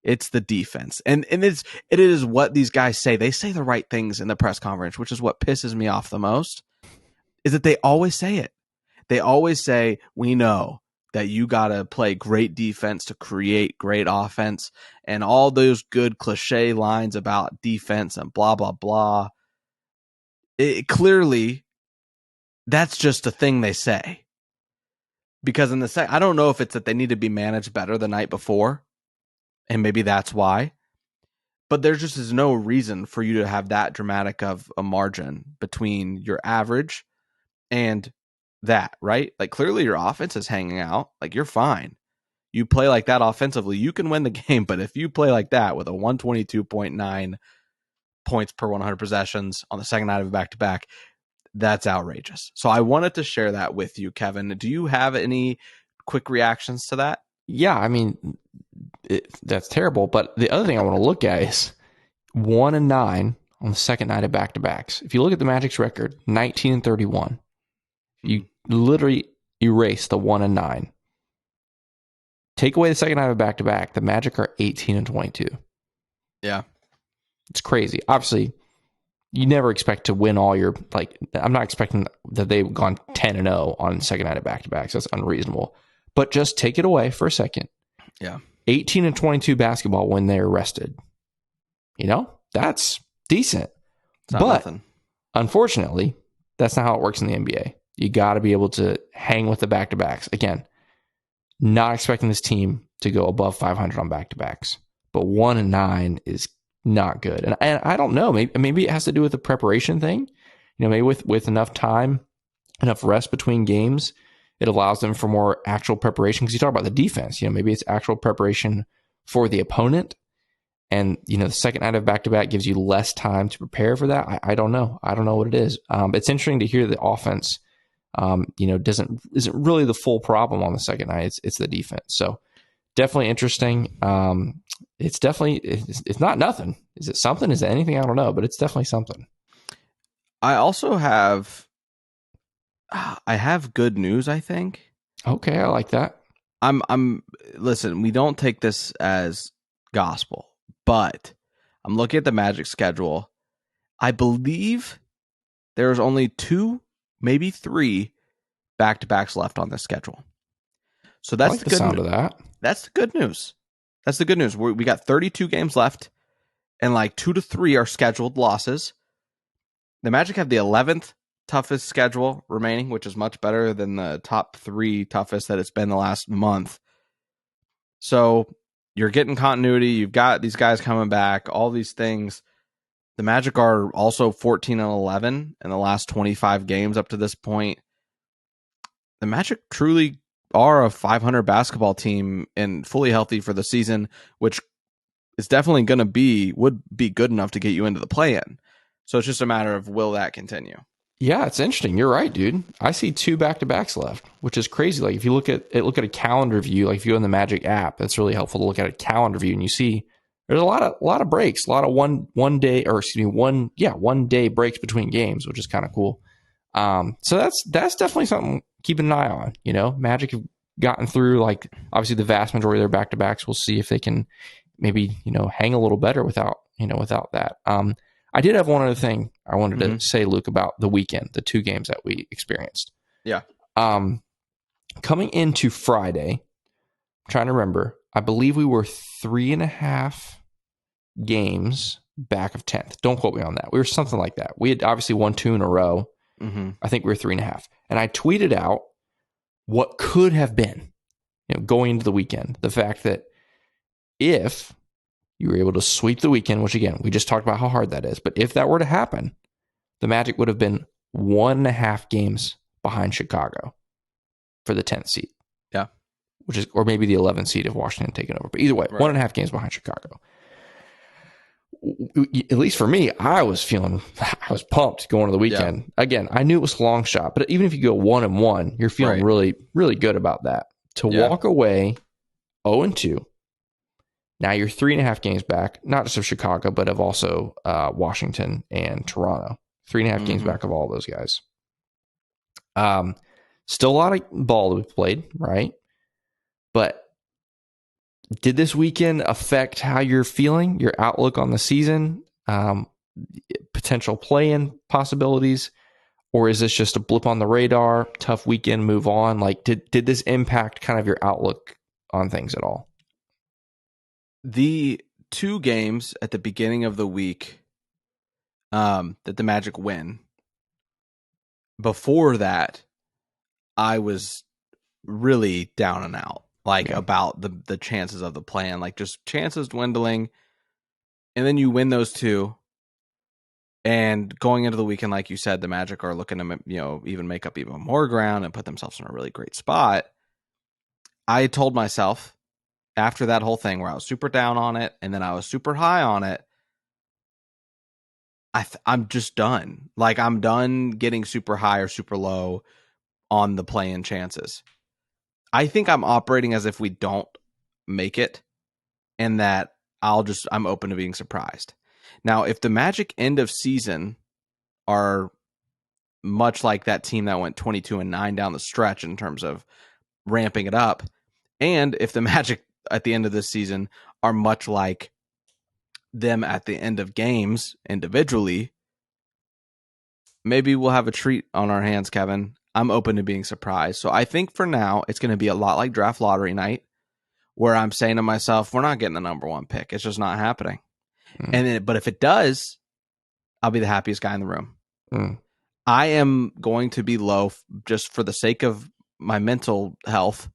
It's the defense. And it is what these guys say. They say the right things in the press conference, which is what pisses me off the most, is that they always say it. They always say, we know that you got to play great defense to create great offense, and all those good cliche lines about defense and blah, blah, blah. Clearly, that's just a thing they say. Because in the I don't know if it's that they need to be managed better the night before, and maybe that's why. But there just is no reason for you to have that dramatic of a margin between your average and that, right? Like, clearly your offense is hanging out. Like, you're fine. You play like that offensively, you can win the game. But if you play like that with a 122.9 points per 100 possessions on the second night of a back-to-back, that's outrageous. So I wanted to share that with you, Kevin. Do you have any quick reactions to that? Yeah, I mean, that's terrible. But the other thing I want to look at is 1-9 on the second night of back-to-backs. If you look at the Magic's record, 19-31. You literally erase the 1-9. Take away the second night of back-to-back, the Magic are 18-22. Yeah. It's crazy. Obviously, you never expect to win all your, like, I'm not expecting that they've gone 10-0 on the second night of back-to-backs. That's unreasonable. But just take it away for a second. Yeah. 18-22 basketball when they're rested. You know, that's decent. It's not But nothing. unfortunately, that's not how it works in the NBA. You got to be able to hang with the back-to-backs. Again, not expecting this team to go above 500 on back-to-backs, but 1-9 is not good. And I don't know. Maybe it has to do with the preparation thing. Maybe with enough time, enough rest between games, it allows them for more actual preparation. Because you talk about the defense, maybe it's actual preparation for the opponent. And, the second night of back-to-back gives you less time to prepare for that. I don't know. I don't know what it is. It's interesting to hear the offense, isn't really the full problem on the second night. It's the defense. So definitely interesting. It's not nothing. Is it something? Is it anything? I don't know, but it's definitely something. I also have good news, I think. Okay, I like that. Listen, we don't take this as gospel, but I'm looking at the Magic schedule. I believe there's only 2, maybe 3 back-to-backs left on this schedule. So that's I like the sound of that. That's the good news. That's the good news. We got 32 games left, and like 2 to 3 are scheduled losses. The Magic have the 11th toughest schedule remaining, which is much better than the top 3 toughest that it's been the last month. So you're getting continuity. You've got these guys coming back, all these things. The Magic are also 14-11 in the last 25 games up to this point. The Magic truly are a 500 basketball team and fully healthy for the season, which is definitely would be good enough to get you into the play-in. So it's just a matter of, will that continue? Yeah, it's interesting. You're right, dude. I see 2 back-to-backs left, which is crazy. Like if you look at a calendar view, like if you go in the Magic app, that's really helpful to look at a calendar view, and you see there's a lot of breaks, a lot of one day breaks between games, which is kind of cool. So that's definitely something keeping an eye on. Magic have gotten through, like, obviously the vast majority of their back-to-backs. We'll see if they can maybe hang a little better without that. I did have one other thing I wanted to say, Luke, about the weekend, the 2 games that we experienced. Yeah. Coming into Friday, I'm trying to remember, I believe we were 3.5 games back of 10th. Don't quote me on that. We were something like that. We had obviously won 2 in a row. Mm-hmm. I think we were 3.5. And I tweeted out what could have been, going into the weekend. The fact that if you were able to sweep the weekend, which again, we just talked about how hard that is. But if that were to happen, the Magic would have been 1.5 games behind Chicago for the 10th seed. Yeah. Or maybe the 11th seed if Washington had taken over. But either way, right. 1.5 games behind Chicago. At least for me, I was pumped going to the weekend. Yeah. Again, I knew it was a long shot, but even if you go 1-1, you're feeling really, really good about that. To walk away 0-2. Now you're 3.5 games back, not just of Chicago, but of also Washington and Toronto. 3.5 games back of all those guys. Still a lot of ball to be played, right? But did this weekend affect how you're feeling, your outlook on the season, potential play-in possibilities, or is this just a blip on the radar, tough weekend, move on? Like, did this impact kind of your outlook on things at all? The 2 games at the beginning of the week that the Magic win, before that, I was really down and out, about the chances of the plan, like just chances dwindling. And then you win those 2. And going into the weekend, like you said, the Magic are looking to, even make up even more ground and put themselves in a really great spot. I told myself, after that whole thing where I was super down on it and then I was super high on it, I'm just done. Like, I'm done getting super high or super low on the play-in chances. I think I'm operating as if we don't make it, and that I'm open to being surprised. Now, if the Magic end of season are much like that team that went 22-9 down the stretch in terms of ramping it up, and if the Magic at the end of this season are much like them at the end of games individually, maybe we'll have a treat on our hands, Kevin. I'm open to being surprised. So I think for now, it's going to be a lot like draft lottery night, where I'm saying to myself, we're not getting the number 1 pick. It's just not happening. But if it does, I'll be the happiest guy in the room. Mm. I am going to be low just for the sake of my mental health.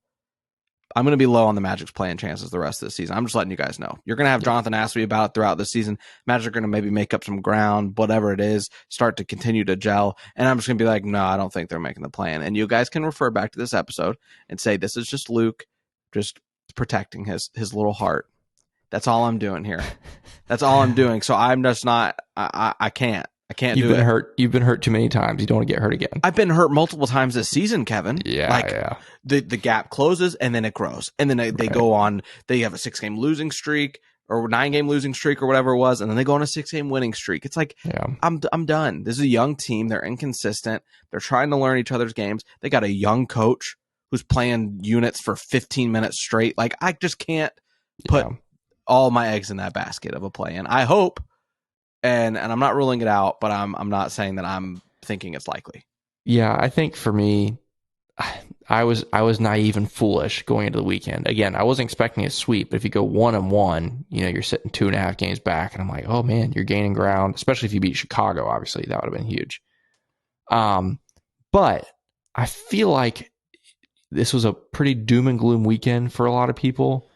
I'm going to be low on the Magic's playing chances the rest of the season. I'm just letting you guys know. You're going to have Jonathan ask me about it throughout the season. Magic are going to maybe make up some ground, whatever it is, start to continue to gel. And I'm just going to be like, no, I don't think they're making the plan. And you guys can refer back to this episode and say, this is just Luke just protecting his little heart. That's all I'm doing here. That's all I'm doing. So I'm just not, I can't You've do been it. hurt. You've been hurt too many times. You don't want to get hurt again. I've been hurt multiple times this season, Kevin. Yeah. The gap closes and then it grows. And then they go on, they have a 6-game losing streak or 9-game losing streak or whatever it was. And then they go on a 6-game winning streak. It's like, I'm done. This is a young team. They're inconsistent. They're trying to learn each other's games. They got a young coach who's playing units for 15 minutes straight. Like, I just can't put all my eggs in that basket of a play. And I hope, and I'm not ruling it out, but I'm not saying that I'm thinking it's likely. Yeah, I think for me, I was naive and foolish going into the weekend. Again, I wasn't expecting a sweep, but if you go 1-1, you're sitting 2.5 games back, and I'm like, oh man, you're gaining ground. Especially if you beat Chicago, obviously that would have been huge. But I feel like this was a pretty doom and gloom weekend for a lot of people.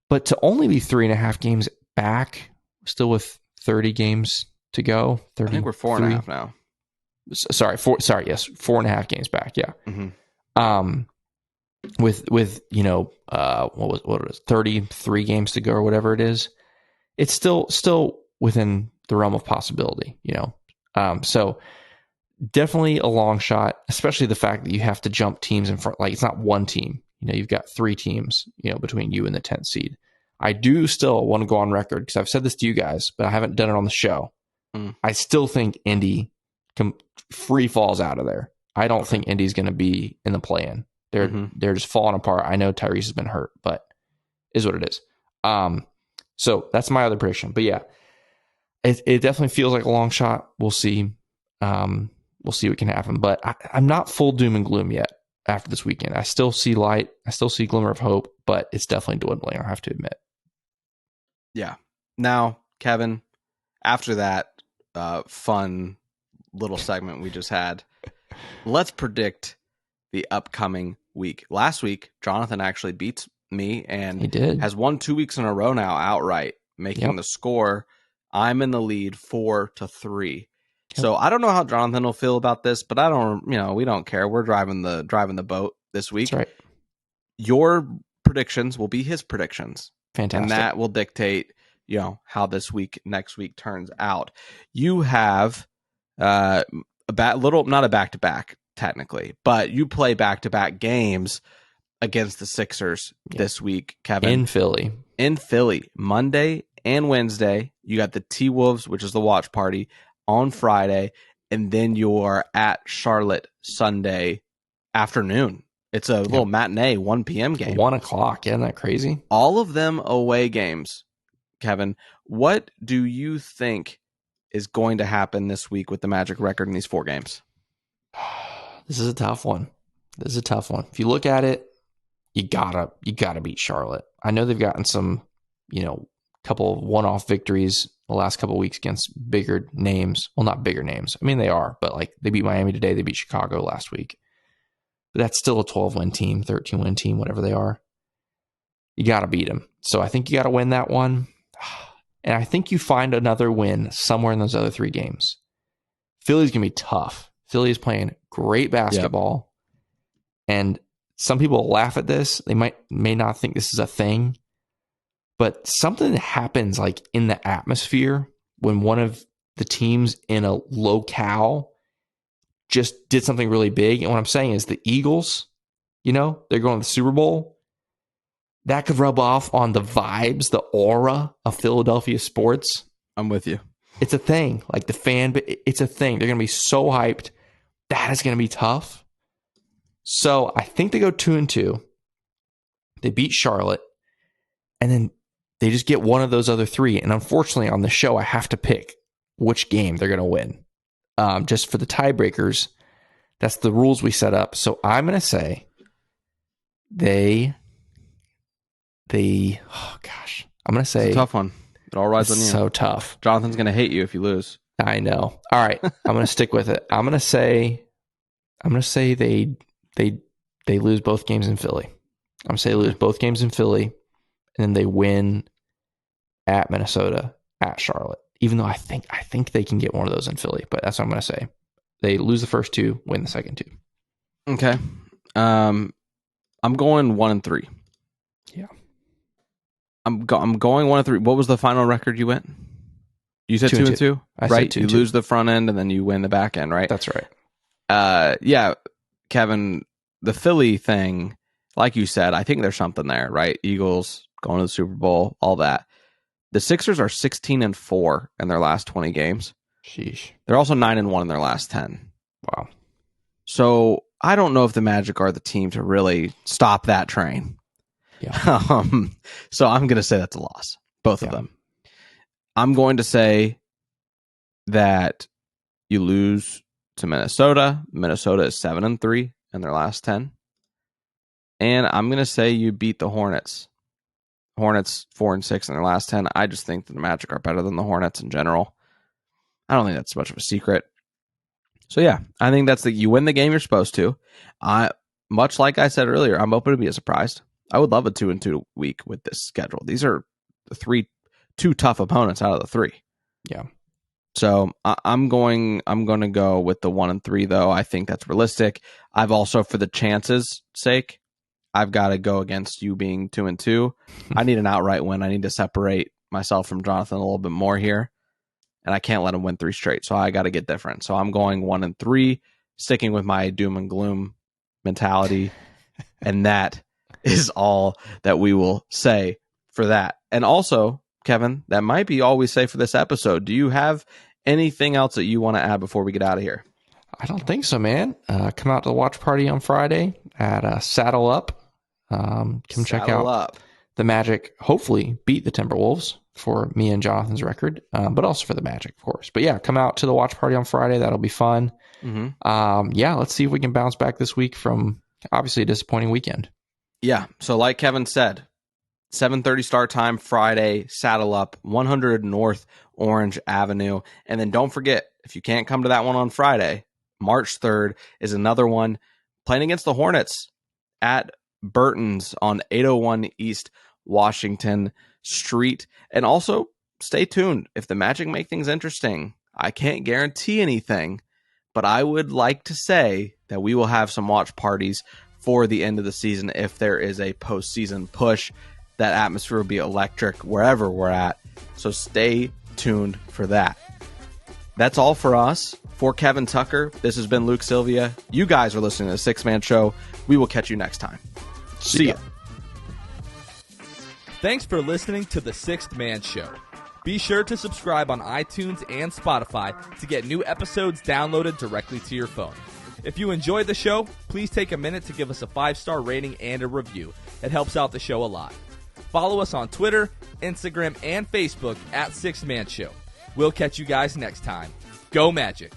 But to only be 3.5 games back, still with 30 games to go. I think we're 4.5 now. Sorry, 4.5 games back. Yeah. Mm-hmm. With what was 33 games to go or whatever it is, it's still within the realm of possibility. So definitely a long shot, especially the fact that you have to jump teams in front. Like, it's not one team. You've got 3 teams. Between you and the 10th seed. I do still want to go on record because I've said this to you guys, but I haven't done it on the show. I still think Indy free falls out of there. I don't think Indy's going to be in the play-in. They're just falling apart. I know Tyrese has been hurt, but is what it is. So that's my other prediction. But yeah, it definitely feels like a long shot. We'll see. We'll see what can happen. But I'm not full doom and gloom yet after this weekend. I still see light. I still see glimmer of hope, but it's definitely dwindling, I have to admit. Yeah. Now, Kevin, after that fun little segment we just had, let's predict the upcoming week. Last week, Jonathan actually beats me and he did. Has won 2 weeks in a row now outright, making the score. I'm in the lead 4-3. Yep. So I don't know how Jonathan will feel about this, but we don't care. We're driving the boat this week. That's right. Your predictions will be his predictions. Fantastic. And that will dictate, how this week, next week turns out. You have not a back-to-back technically, but you play back-to-back games against the Sixers this week, Kevin. In Philly, Monday and Wednesday. You got the T-Wolves, which is the watch party, on Friday, and then you're at Charlotte Sunday afternoon. It's a little matinee 1 p.m. game. 1 o'clock. Isn't that crazy? All of them away games. Kevin, what do you think is going to happen this week with the Magic record in these 4 games? This is a tough one. If you look at it, you gotta beat Charlotte. I know they've gotten some, couple of one-off victories the last couple of weeks against bigger names. Well, not bigger names. I mean, they are, but like they beat Miami today. They beat Chicago last week. But that's still a 12-win team, 13-win team, whatever they are. You got to beat them. So I think you got to win that one. And I think you find another win somewhere in those other 3 games. Philly's going to be tough. Philly is playing great basketball. Yep. And some people laugh at this. They may not think this is a thing. But something happens like in the atmosphere when one of the teams in a locale just did something really big. And what I'm saying is the Eagles, they're going to the Super Bowl. That could rub off on the vibes, the aura of Philadelphia sports. I'm with you. It's a thing. Like the fan, but it's a thing. They're going to be so hyped. That is going to be tough. So I think they go 2-2. They beat Charlotte. And then they just get one of those other 3. And unfortunately, on the show, I have to pick which game they're going to win. Just for the tiebreakers, that's the rules we set up. So I'm going to say I'm going to say... It's a tough one. It all rides on you. So tough. Jonathan's going to hate you if you lose. I know. All right, I'm going to stick with it. I'm going to say they lose both games in Philly. I'm going to say they lose both games in Philly, and then they win at Minnesota, at Charlotte. Even though I think they can get one of those in Philly, but that's what I'm going to say. They lose the first two, win the second two. Okay. I'm going 1-3. Yeah. I'm going 1-3. What was the final record you went? You said 2-2, right? You lose the front end and then you win the back end, right? That's right. Yeah, Kevin, the Philly thing, like you said, I think there's something there, right? Eagles going to the Super Bowl, all that. The Sixers are 16-4 in their last 20 games. Sheesh. They're also 9-1 in their last 10. Wow. So I don't know if the Magic are the team to really stop that train. Yeah. So I'm going to say that's a loss, both of them. I'm going to say that you lose to Minnesota. Minnesota is 7-3 in their last 10. And I'm going to say you beat the Hornets. Hornets 4-6 in their last 10. I just think that the Magic are better than the Hornets in general. I don't think that's much of a secret. So yeah, I think that's you win the game you're supposed to. Much like I said earlier, I'm open to be surprised. I would love a 2-2 week with this schedule. These are two tough opponents out of the three. Yeah. So I'm going to go with the 1-3 though. I think that's realistic. I've also, for the chances sake, I've got to go against you being 2-2. I need an outright win. I need to separate myself from Jonathan a little bit more here, and I can't let him win 3 straight. So I got to get different. So I'm going 1-3, sticking with my doom and gloom mentality, and that is all that we will say for that. And also, Kevin, that might be all we say for this episode. Do you have anything else that you want to add before we get out of here? I don't think so, man. Come out to the watch party on Friday at Saddle Up. Check out the Magic. Hopefully beat the Timberwolves for me and Jonathan's record, but also for the Magic, of course. But yeah, come out to the watch party on Friday. That'll be fun. Mm-hmm. Let's see if we can bounce back this week from obviously a disappointing weekend. Yeah. So like Kevin said, 7:30 start time Friday, Saddle Up, 100 North Orange Avenue. And then don't forget, if you can't come to that one on Friday, March 3rd is another one playing against the Hornets at Burton's on 801 East Washington Street. And also stay tuned. If the Magic make things interesting, I can't guarantee anything, but I would like to say that we will have some watch parties for the end of the season if there is a postseason push. That atmosphere will be electric wherever we're at. So stay tuned for that. That's all for us. For Kevin Tucker, this has been Luke Sylvia. You guys are listening to the Six Man Show. We will catch you next time. See ya. Thanks for listening to the Sixth Man Show. Be sure to subscribe on iTunes and Spotify to get new episodes downloaded directly to your phone. If you enjoyed the show, please take a minute to give us a 5-star rating and a review. It helps out the show a lot. Follow us on Twitter, Instagram, and Facebook at Sixth Man Show. We'll catch you guys next time. Go Magic!